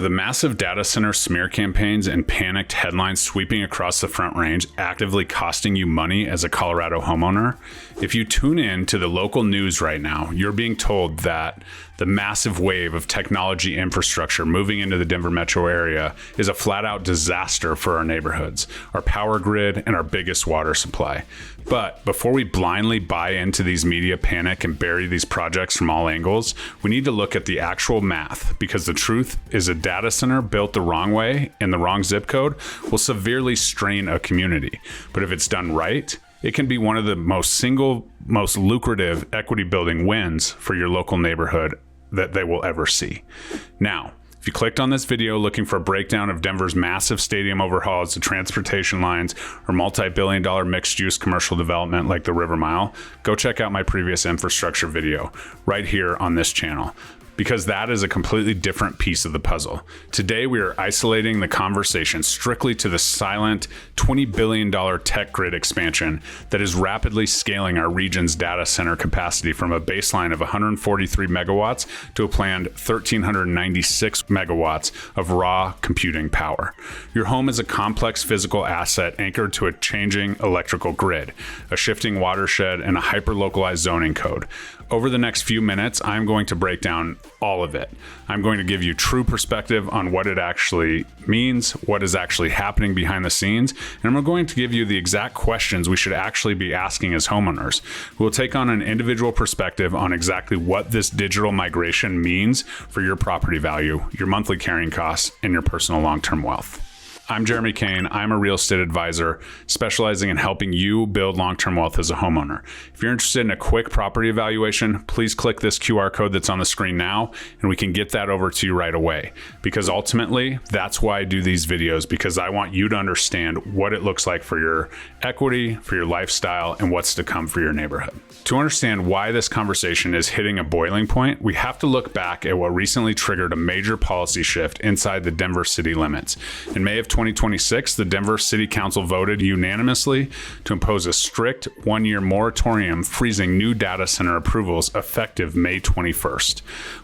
Are the massive data center smear campaigns and panicked headlines sweeping across the Front Range actively costing you money as a Colorado homeowner? If you tune in to the local news right now, you're being told that the massive wave of technology infrastructure moving into the Denver metro area is a flat-out disaster for our neighborhoods, our power grid, and our biggest water supply. But before we blindly buy into these media panic and bury these projects from all angles, we need to look at the actual math, because the truth is a data center built the wrong way in the wrong zip code will severely strain a community. But if it's done right, it can be one of the most lucrative equity building wins for your local neighborhood that they will ever see. Now, if you clicked on this video looking for a breakdown of Denver's massive stadium overhauls, the transportation lines, or multi-billion-dollar mixed-use commercial development like the River Mile, go check out my previous infrastructure video right here on this channel, because that is a completely different piece of the puzzle. Today, we are isolating the conversation strictly to the silent $20 billion tech grid expansion that is rapidly scaling our region's data center capacity from a baseline of 143 megawatts to a planned 1,396 megawatts of raw computing power. Your home is a complex physical asset anchored to a changing electrical grid, a shifting watershed, and a hyper-localized zoning code. Over the next few minutes, I'm going to break down all of it. I'm going to give you true perspective on what it actually means, what is actually happening behind the scenes, and I'm going to give you the exact questions we should actually be asking as homeowners. We'll take on an individual perspective on exactly what this digital migration means for your property value, your monthly carrying costs, and your personal long-term wealth. I'm Jeremy Kane. I'm a real estate advisor specializing in helping you build long-term wealth as a homeowner. If you're interested in a quick property evaluation, please click this QR code that's on the screen now, and we can get that over to you right away. Because ultimately, that's why I do these videos, because I want you to understand what it looks like for your equity, for your lifestyle, and what's to come for your neighborhood. To understand why this conversation is hitting a boiling point, we have to look back at what recently triggered a major policy shift inside the Denver city limits. In May of 2026, the Denver City Council voted unanimously to impose a strict one-year moratorium freezing new data center approvals effective May 21st.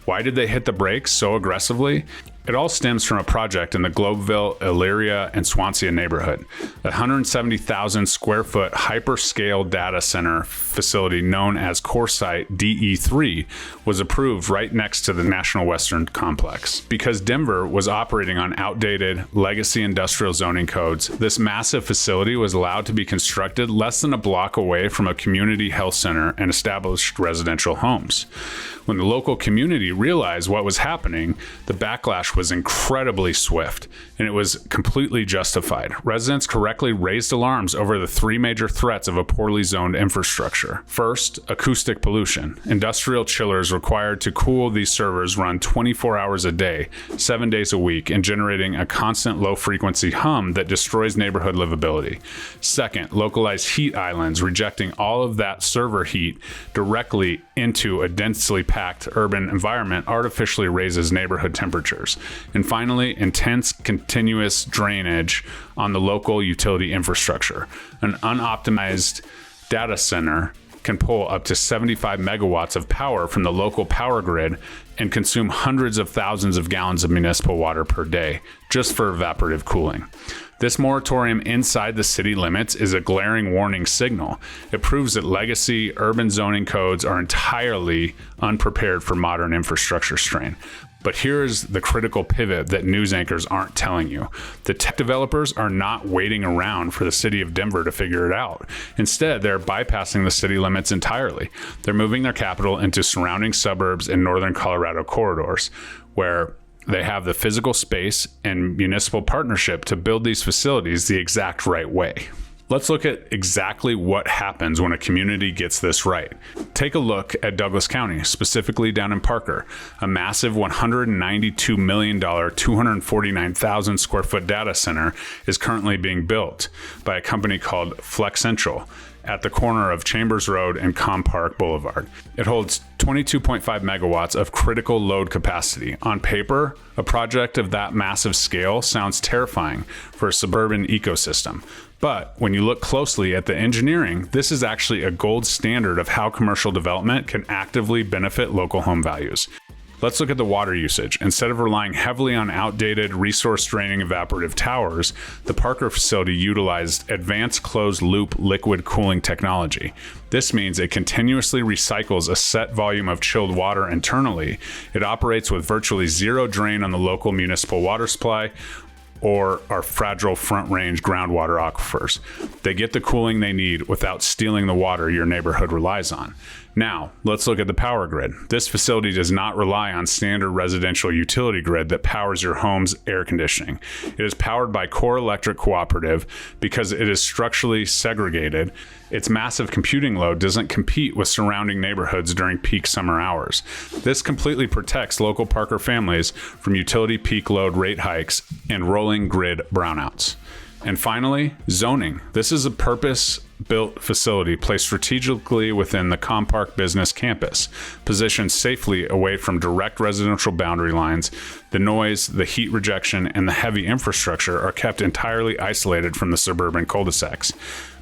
Why did they hit the brakes so aggressively? It all stems from a project in the Globeville, Elyria, and Swansea neighborhood. A 170,000 square foot hyperscale data center facility known as CoreSite DE3 was approved right next to the National Western Complex. Because Denver was operating on outdated legacy industrial zoning codes, this massive facility was allowed to be constructed less than a block away from a community health center and established residential homes. When the local community realized what was happening, the backlash was incredibly swift, and it was completely justified. Residents correctly raised alarms over the three major threats of a poorly zoned infrastructure. First, acoustic pollution. Industrial chillers required to cool these servers run 24 hours a day, 7 days a week, and generating a constant low-frequency hum that destroys neighborhood livability. Second, localized heat islands, rejecting all of that server heat directly into a densely packed urban environment artificially raises neighborhood temperatures. And finally, intense continuous drainage on the local utility infrastructure. An unoptimized data center can pull up to 75 megawatts of power from the local power grid and consume hundreds of thousands of gallons of municipal water per day just for evaporative cooling. This moratorium inside the city limits is a glaring warning signal. It proves that legacy urban zoning codes are entirely unprepared for modern infrastructure strain. But here's the critical pivot that news anchors aren't telling you. The tech developers are not waiting around for the city of Denver to figure it out. Instead, they're bypassing the city limits entirely. They're moving their capital into surrounding suburbs and northern Colorado corridors, where they have the physical space and municipal partnership to build these facilities the exact right way. Let's look at exactly what happens when a community gets this right. Take a look at Douglas County, specifically down in Parker. A massive $192 million, 249,000 square foot data center is currently being built by a company called Flexential at the corner of Chambers Road and Com Park Boulevard. It holds 22.5 megawatts of critical load capacity. On paper, a project of that massive scale sounds terrifying for a suburban ecosystem. But when you look closely at the engineering, this is actually a gold standard of how commercial development can actively benefit local home values. Let's look at the water usage. Instead of relying heavily on outdated, resource-draining evaporative towers, the Parker facility utilized advanced closed-loop liquid cooling technology. This means it continuously recycles a set volume of chilled water internally. It operates with virtually zero drain on the local municipal water supply or our fragile front range groundwater aquifers. They get the cooling they need without stealing the water your neighborhood relies on. Now, let's look at the power grid. This facility does not rely on standard residential utility grid that powers your home's air conditioning. It is powered by Core Electric Cooperative because it is structurally segregated. Its massive computing load doesn't compete with surrounding neighborhoods during peak summer hours. This completely protects local Parker families from utility peak load rate hikes and rolling grid brownouts. And finally, zoning. This is a purpose-built facility placed strategically within the Compark Business Campus, positioned safely away from direct residential boundary lines. The noise, the heat rejection, and the heavy infrastructure are kept entirely isolated from the suburban cul-de-sacs.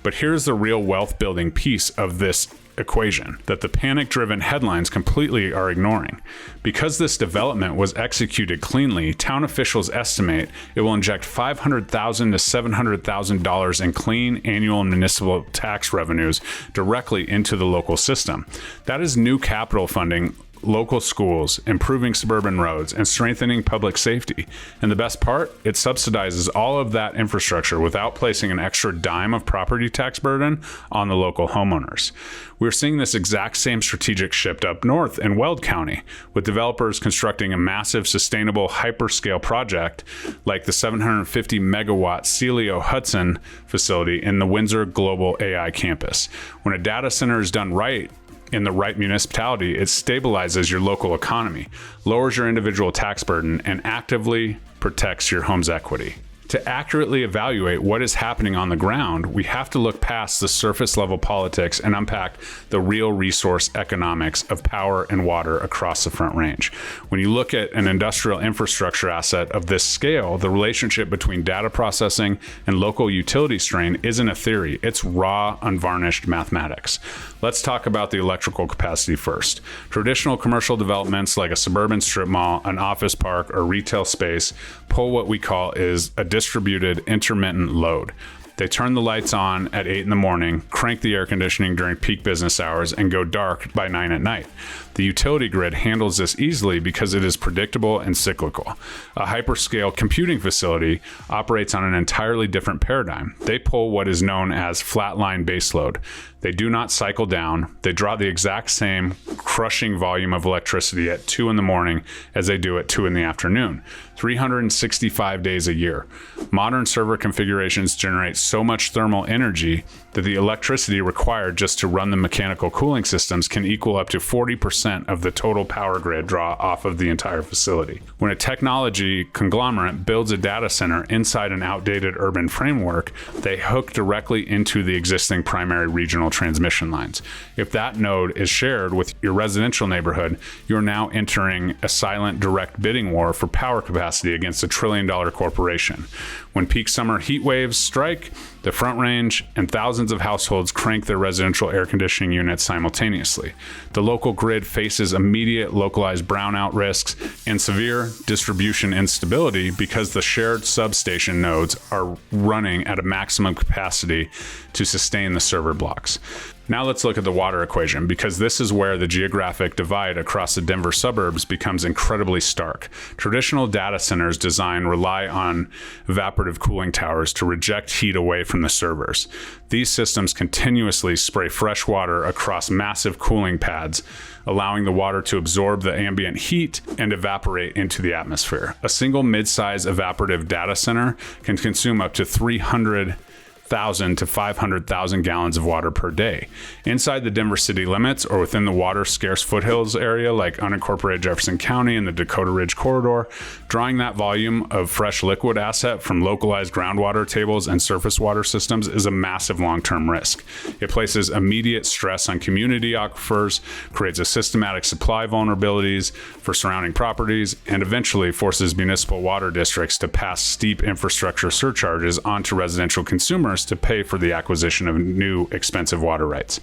But here's the real wealth-building piece of this equation that the panic-driven headlines completely are ignoring. Because this development was executed cleanly, town officials estimate it will inject $500,000 to $700,000 in clean annual municipal tax revenues directly into the local system. That is new capital funding local schools, improving suburban roads, and strengthening public safety. And the best part, it subsidizes all of that infrastructure without placing an extra dime of property tax burden on the local homeowners. We're seeing this exact same strategic shift up north in Weld County, with developers constructing a massive sustainable hyperscale project like the 750 megawatt Celio Hudson facility in the Windsor Global AI campus. When a data center is done right, in the right municipality, it stabilizes your local economy, lowers your individual tax burden, and actively protects your home's equity. To accurately evaluate what is happening on the ground, we have to look past the surface level politics and unpack the real resource economics of power and water across the Front Range. When you look at an industrial infrastructure asset of this scale, the relationship between data processing and local utility strain isn't a theory, it's raw, unvarnished mathematics. Let's talk about the electrical capacity first. Traditional commercial developments like a suburban strip mall, an office park, or retail space pull what we call is a distributed intermittent load. They turn the lights on at 8 in the morning, crank the air conditioning during peak business hours, and go dark by 9 at night. The utility grid handles this easily because it is predictable and cyclical. A hyperscale computing facility operates on an entirely different paradigm. They pull what is known as flatline baseload. They do not cycle down. They draw the exact same crushing volume of electricity at 2 in the morning as they do at 2 in the afternoon, 365 days a year. Modern server configurations generate so much thermal energy that the electricity required just to run the mechanical cooling systems can equal up to 40% of the total power grid draw off of the entire facility. When a technology conglomerate builds a data center inside an outdated urban framework, they hook directly into the existing primary regional transmission lines. If that node is shared with your residential neighborhood, you're now entering a silent direct bidding war for power capacity against a $1 trillion corporation. When peak summer heat waves strike, the Front Range and thousands of households crank their residential air conditioning units simultaneously. The local grid faces immediate localized brownout risks and severe distribution instability because the shared substation nodes are running at a maximum capacity to sustain the server blocks. Now let's look at the water equation, because this is where the geographic divide across the Denver suburbs becomes incredibly stark. Traditional data centers design rely on evaporative cooling towers to reject heat away from the servers. These systems continuously spray fresh water across massive cooling pads, allowing the water to absorb the ambient heat and evaporate into the atmosphere. A single mid-size evaporative data center can consume up to 300,000 to 500,000 gallons of water per day. Inside the Denver city limits or within the water scarce foothills area like unincorporated Jefferson County and the Dakota Ridge corridor, drawing that volume of fresh liquid asset from localized groundwater tables and surface water systems is a massive long-term risk. It places immediate stress on community aquifers, creates a systematic supply vulnerabilities for surrounding properties, and eventually forces municipal water districts to pass steep infrastructure surcharges onto residential consumers homeowners to pay for the acquisition of new expensive water rights.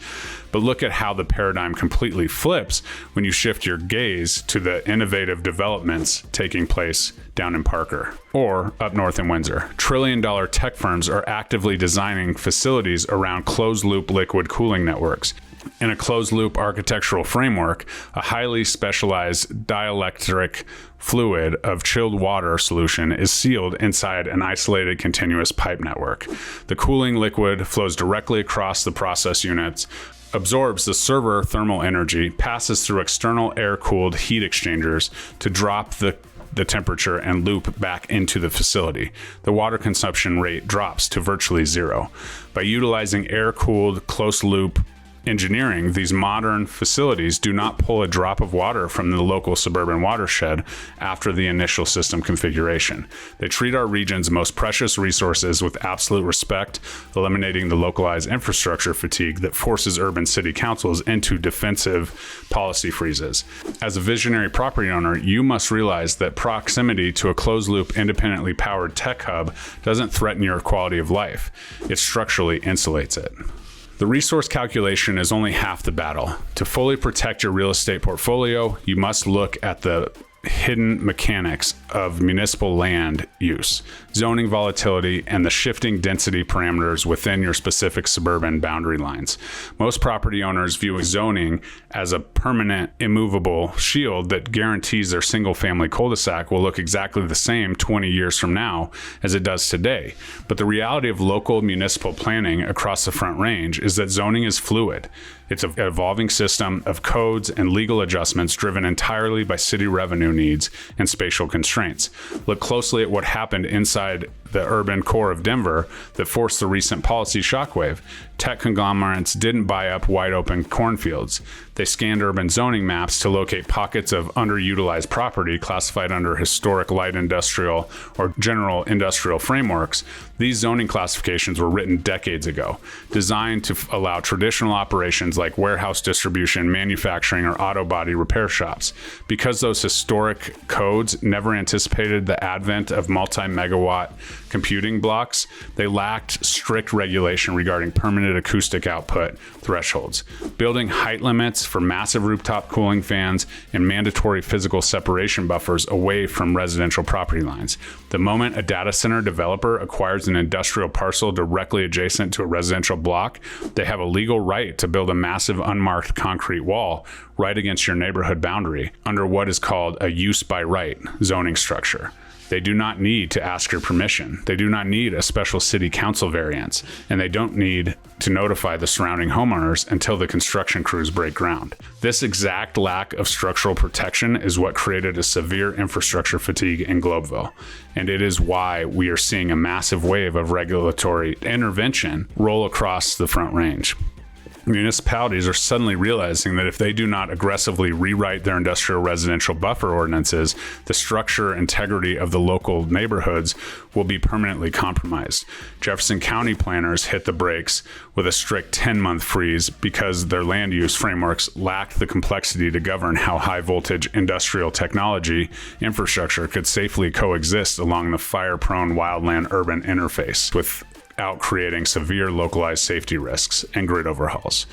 But look at how the paradigm completely flips when you shift your gaze to the innovative developments taking place down in Parker or up north in Windsor. Trillion-dollar tech firms are actively designing facilities around closed-loop liquid cooling networks. In a closed-loop architectural framework, a highly specialized dielectric fluid of chilled water solution is sealed inside an isolated continuous pipe network. The cooling liquid flows directly across the process units, absorbs the server thermal energy, passes through external air-cooled heat exchangers to drop the temperature and loop back into the facility. The water consumption rate drops to virtually zero. By utilizing air-cooled closed-loop engineering, these modern facilities do not pull a drop of water from the local suburban watershed after the initial system configuration. They treat our region's most precious resources with absolute respect, eliminating the localized infrastructure fatigue that forces urban city councils into defensive policy freezes. As a visionary property owner, you must realize that proximity to a closed-loop, independently powered tech hub doesn't threaten your quality of life. It structurally insulates it. The resource calculation is only half the battle. To fully protect your real estate portfolio, you must look at the hidden mechanics of municipal land use, zoning volatility, and the shifting density parameters within your specific suburban boundary lines. Most property owners view zoning as a permanent, immovable shield that guarantees their single-family cul-de-sac will look exactly the same 20 years from now as it does today. But the reality of local municipal planning across the Front Range is that zoning is fluid. It's an evolving system of codes and legal adjustments driven entirely by city revenue needs and spatial constraints. Look closely at what happened inside the urban core of Denver that forced the recent policy shockwave. Tech conglomerates didn't buy up wide open cornfields. They scanned urban zoning maps to locate pockets of underutilized property classified under historic light industrial or general industrial frameworks. These zoning classifications were written decades ago, designed to allow traditional operations like warehouse distribution, manufacturing, or auto body repair shops. Because those historic codes never anticipated the advent of multi-megawatt computing blocks, they lacked strict regulation regarding permanent acoustic output thresholds, building height limits for massive rooftop cooling fans, and mandatory physical separation buffers away from residential property lines. The moment a data center developer acquires an industrial parcel directly adjacent to a residential block, they have a legal right to build a massive unmarked concrete wall right against your neighborhood boundary under what is called a use by right zoning structure. They do not need to ask your permission. They do not need a special city council variance, and they don't need to notify the surrounding homeowners until the construction crews break ground. This exact lack of structural protection is what created a severe infrastructure fatigue in Globeville, and it is why we are seeing a massive wave of regulatory intervention roll across the Front Range. Municipalities are suddenly realizing that if they do not aggressively rewrite their industrial residential buffer ordinances, the structure integrity of the local neighborhoods will be permanently compromised. Jefferson County planners hit the brakes with a strict 10-month freeze because their land use frameworks lacked the complexity to govern how high-voltage industrial technology infrastructure could safely coexist along the fire-prone wildland-urban interface without creating severe localized safety risks and grid overhauls.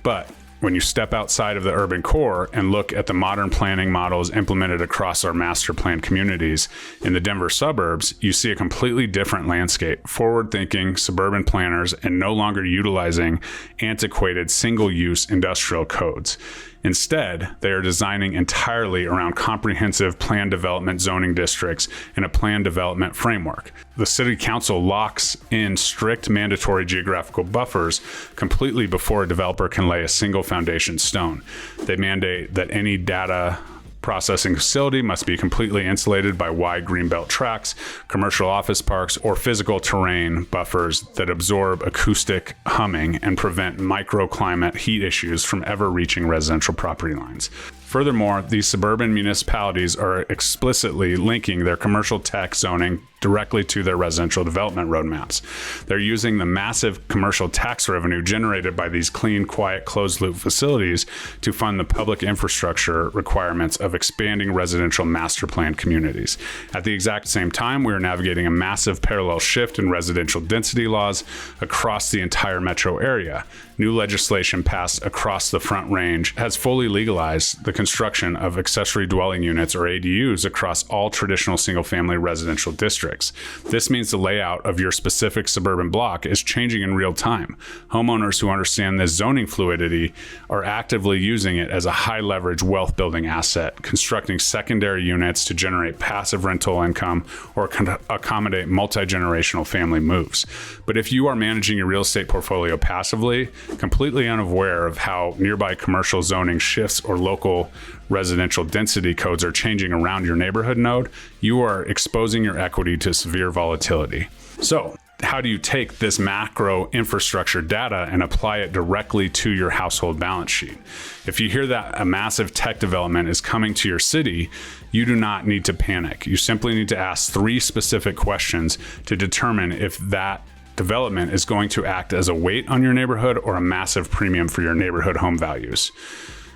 But when you step outside of the urban core and look at the modern planning models implemented across our master plan communities in the Denver suburbs, you see a completely different landscape. Forward-thinking suburban planners and no longer utilizing antiquated single-use industrial codes. Instead, they are designing entirely around comprehensive plan development zoning districts and a plan development framework. The city council locks in strict mandatory geographical buffers completely before a developer can lay a single foundation stone. They mandate that any data processing facility must be completely insulated by wide greenbelt tracks, commercial office parks, or physical terrain buffers that absorb acoustic humming and prevent microclimate heat issues from ever reaching residential property lines. Furthermore, these suburban municipalities are explicitly linking their commercial tech zoning directly to their residential development roadmaps. They're using the massive commercial tax revenue generated by these clean, quiet, closed-loop facilities to fund the public infrastructure requirements of expanding residential master plan communities. At the exact same time, we are navigating a massive parallel shift in residential density laws across the entire metro area. New legislation passed across the Front Range has fully legalized the construction of accessory dwelling units, or ADUs, across all traditional single-family residential districts. This means the layout of your specific suburban block is changing in real time. Homeowners who understand this zoning fluidity are actively using it as a high-leverage wealth-building asset, constructing secondary units to generate passive rental income or accommodate multi-generational family moves. But if you are managing your real estate portfolio passively, completely unaware of how nearby commercial zoning shifts or local residential density codes are changing around your neighborhood node, you are exposing your equity to severe volatility. So, how do you take this macro infrastructure data and apply it directly to your household balance sheet? If you hear that a massive tech development is coming to your city, you do not need to panic. You simply need to ask 3 specific questions to determine if that development is going to act as a weight on your neighborhood or a massive premium for your neighborhood home values.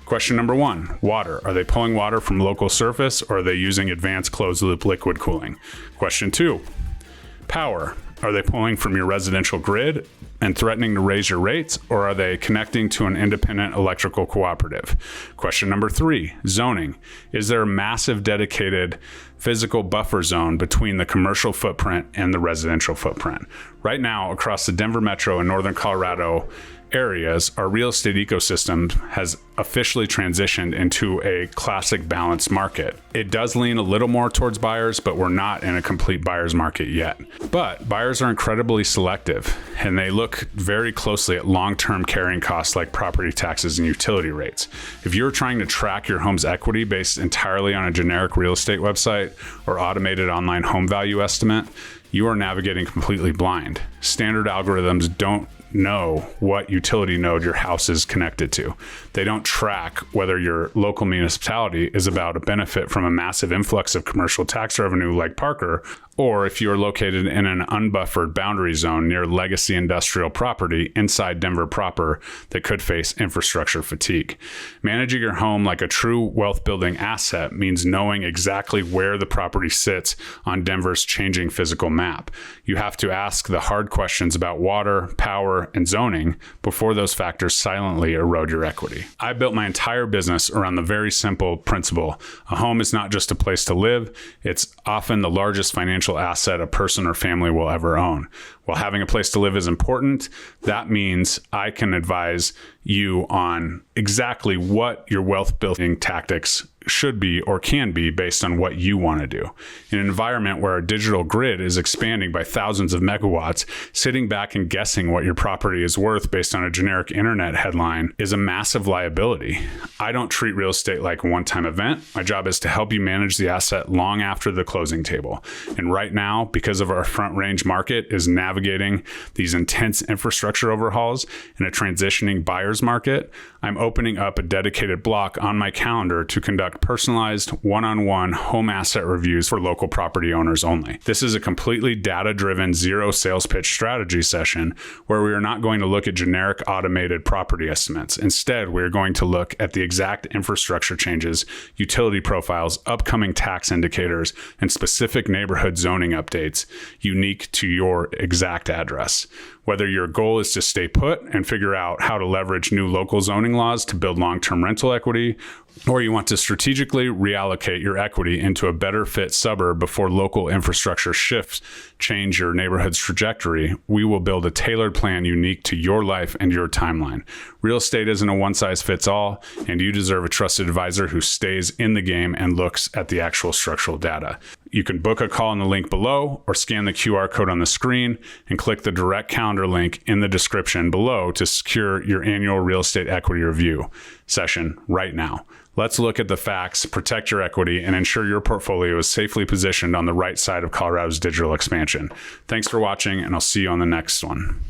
Question number 1, water. Are they pulling water from local surface, or are they using advanced closed-loop liquid cooling? Question 2, power. Are they pulling from your residential grid and threatening to raise your rates, or are they connecting to an independent electrical cooperative? Question number 3, zoning. Is there a massive dedicated physical buffer zone between the commercial footprint and the residential footprint? Right now, across the Denver metro and northern Colorado areas, our real estate ecosystem has officially transitioned into a classic balanced market. It does lean a little more towards buyers, but we're not in a complete buyer's market yet. But buyers are incredibly selective, and they look very closely at long-term carrying costs like property taxes and utility rates. If you're trying to track your home's equity based entirely on a generic real estate website or automated online home value estimate, you are navigating completely blind. Standard algorithms don't know what utility node your house is connected to. They don't track whether your local municipality is about to benefit from a massive influx of commercial tax revenue like Parker, or if you are located in an unbuffered boundary zone near legacy industrial property inside Denver proper that could face infrastructure fatigue. Managing your home like a true wealth-building asset means knowing exactly where the property sits on Denver's changing physical map. You have to ask the hard questions about water, power, and zoning before those factors silently erode your equity. I built my entire business around the very simple principle: a home is not just a place to live, it's often the largest financial asset a person or family will ever own. While having a place to live is important, that means I can advise you on exactly what your wealth building tactics should be or can be based on what you want to do. In an environment where our digital grid is expanding by thousands of megawatts, sitting back and guessing what your property is worth based on a generic internet headline is a massive liability. I don't treat real estate like a one-time event. My job is to help you manage the asset long after the closing table. And right now, because of our Front Range market is navigating these intense infrastructure overhauls in a transitioning buyer's market, I'm opening up a dedicated block on my calendar to conduct personalized one-on-one home asset reviews for local property owners only. This is a completely data-driven zero sales pitch strategy session where we are not going to look at generic automated property estimates. Instead, we are going to look at the exact infrastructure changes, utility profiles, upcoming tax indicators, and specific neighborhood zoning updates unique to your exact address. Whether your goal is to stay put and figure out how to leverage new local zoning laws to build long-term rental equity, or you want to strategically reallocate your equity into a better fit suburb before local infrastructure shifts change your neighborhood's trajectory, we will build a tailored plan unique to your life and your timeline. Real estate isn't a one-size-fits-all, and you deserve a trusted advisor who stays in the game and looks at the actual structural data. You can book a call in the link below or scan the QR code on the screen and click the direct calendar link in the description below to secure your annual real estate equity review session right now. Let's look at the facts, protect your equity, and ensure your portfolio is safely positioned on the right side of Colorado's digital expansion. Thanks for watching, and I'll see you on the next one.